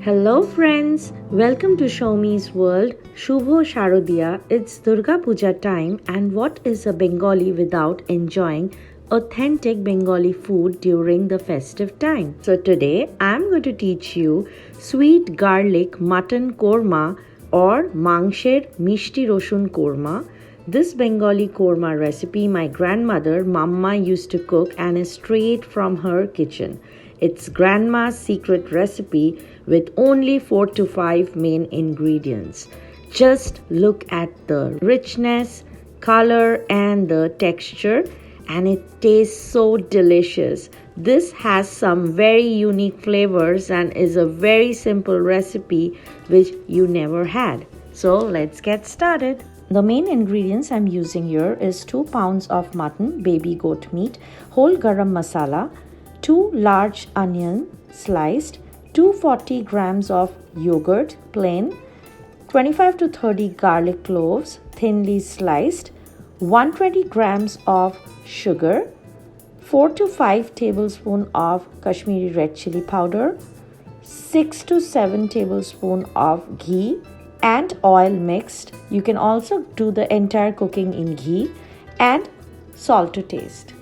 Hello friends, welcome to Showme's World. Shubho Sharodiya, it's Durga Puja time, and what is a Bengali without enjoying authentic Bengali food during the festive time? So today I'm going to teach you sweet garlic mutton korma or Mangsher Misti Rosun korma. This Bengali korma recipe my grandmother Mamma used to cook and is straight from her kitchen. It's grandma's secret recipe with only 4 to 5 main ingredients. Just look at the richness, color and the texture, and it tastes so delicious. This has some very unique flavors and is a very simple recipe which you never had. So let's get started. The main ingredients I'm using here is 2 pounds of mutton, baby goat meat, whole garam masala, 2 large onion sliced, 240 grams of yogurt plain, 25 to 30 garlic cloves thinly sliced, 120 grams of sugar, 4 to 5 tablespoons of Kashmiri red chili powder, 6 to 7 tablespoons of ghee and oil mixed. You can also do the entire cooking in ghee, and salt to taste.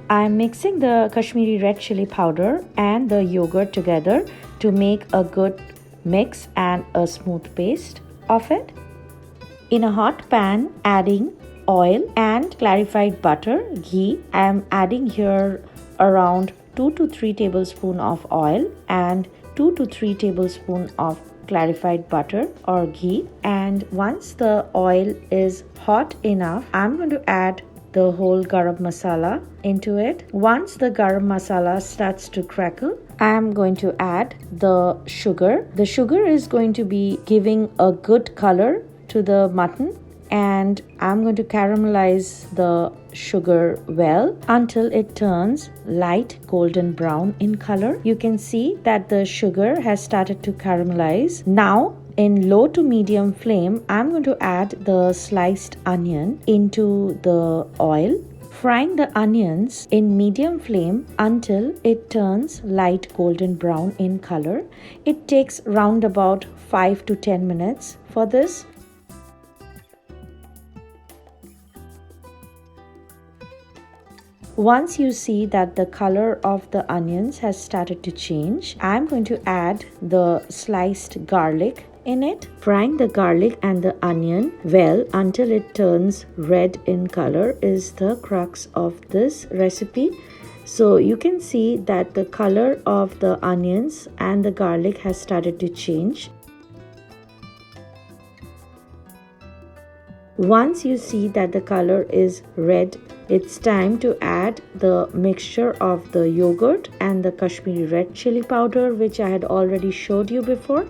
I am mixing the Kashmiri red chili powder and the yogurt together to make a good mix and a smooth paste of it. In a hot pan, adding oil and clarified butter, ghee. I am adding here around 2 to 3 tablespoons of oil and 2 to 3 tablespoons of clarified butter or ghee. And once the oil is hot enough, I'm going to add the whole garam masala into it. Once the garam masala starts to crackle, I am going to add the sugar. The sugar is going to be giving a good color to the mutton, and I'm going to caramelize the sugar well until it turns light golden brown in color. You can see that the sugar has started to caramelize. Now in low to medium flame, I'm going to add the sliced onion into the oil, frying the onions in medium flame until it turns light golden brown in color. It takes round about 5 to 10 minutes for this. Once you see that the color of the onions has started to change, I'm going to add the sliced garlic in it, frying the garlic and the onion well until it turns red in color is the crux of this recipe. So you can see that the color of the onions and the garlic has started to change. Once you see that the color is red, it's time to add the mixture of the yogurt and the Kashmiri red chili powder, which I had already showed you before.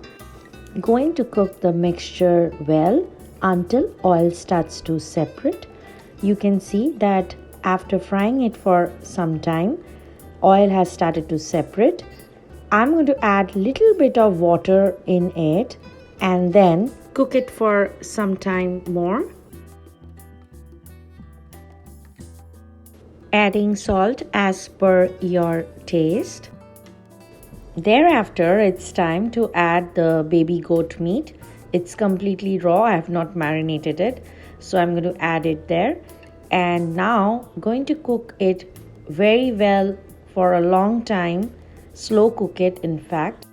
Going to cook the mixture well until oil starts to separate. You can see that after frying it for some time, oil has started to separate. I'm going to add little bit of water in it and then cook it for some time more. Adding salt as per your taste. Thereafter, it's time to add the baby goat meat. It's completely raw. I have not marinated it. So I'm going to add it there. And now going to cook it very well for a long time. Slow cook it, in fact.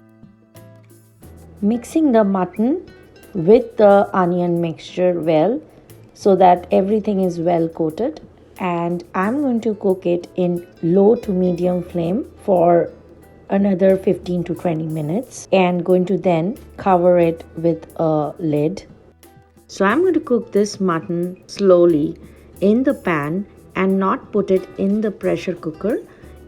Mixing the mutton with the onion mixture well so that everything is well coated. And I'm going to cook it in low to medium flame for another 15 to 20 minutes and going to then cover it with a lid. So I'm going to cook this mutton slowly in the pan and not put it in the pressure cooker.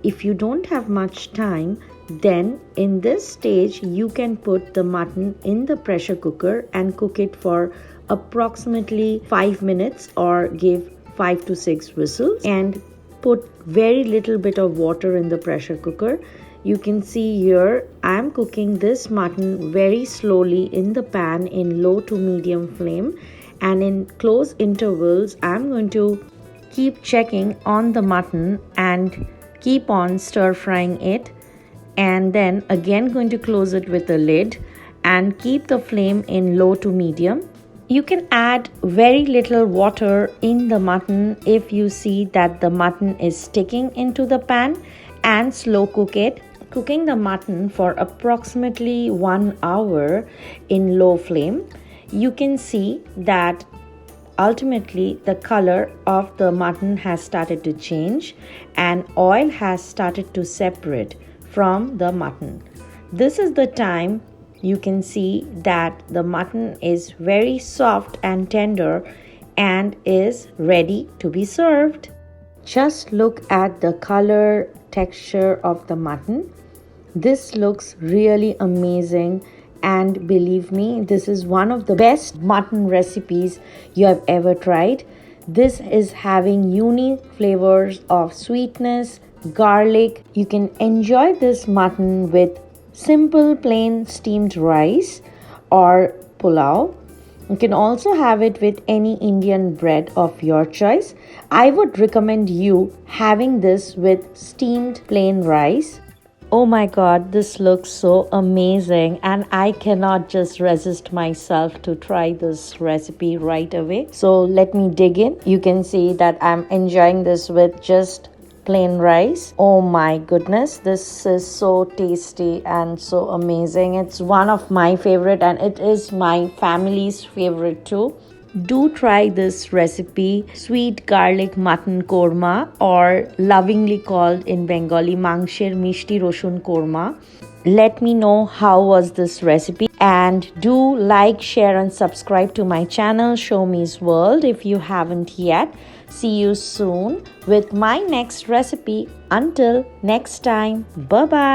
If you don't have much time, then in this stage you can put the mutton in the pressure cooker and cook it for approximately 5 minutes or give 5 to 6 whistles and put very little bit of water in the pressure cooker. You can see here I am cooking this mutton very slowly in the pan in low to medium flame, and in close intervals I am going to keep checking on the mutton and keep on stir frying it, and then again going to close it with a lid and keep the flame in low to medium. You can add very little water in the mutton if you see that the mutton is sticking into the pan, and slow cook it. Cooking the mutton for approximately 1 hour in low flame, you can see that ultimately the color of the mutton has started to change and oil has started to separate from the mutton. This is the time you can see that the mutton is very soft and tender and is ready to be served. Just look at the color texture of the mutton. This looks really amazing, and believe me, this is one of the best mutton recipes you have ever tried. This is having unique flavors of sweetness, garlic. You can enjoy this mutton with simple plain steamed rice or pulao. You can also have it with any Indian bread of your choice. I would recommend you having this with steamed plain rice. Oh my god, this looks so amazing, and I cannot just resist myself to try this recipe right away. So let me dig in. You can see that I'm enjoying this with just plain rice. Oh my goodness, this is so tasty and so amazing. It's one of my favorite, and it is my family's favorite too. Do try this recipe, sweet garlic mutton korma, or lovingly called in Bengali Mangsher Misti Rosun Korma. Let me know how was this recipe, and do like, share and subscribe to my channel Show Me's World if you haven't yet. See you soon with my next recipe. Until next time, bye bye.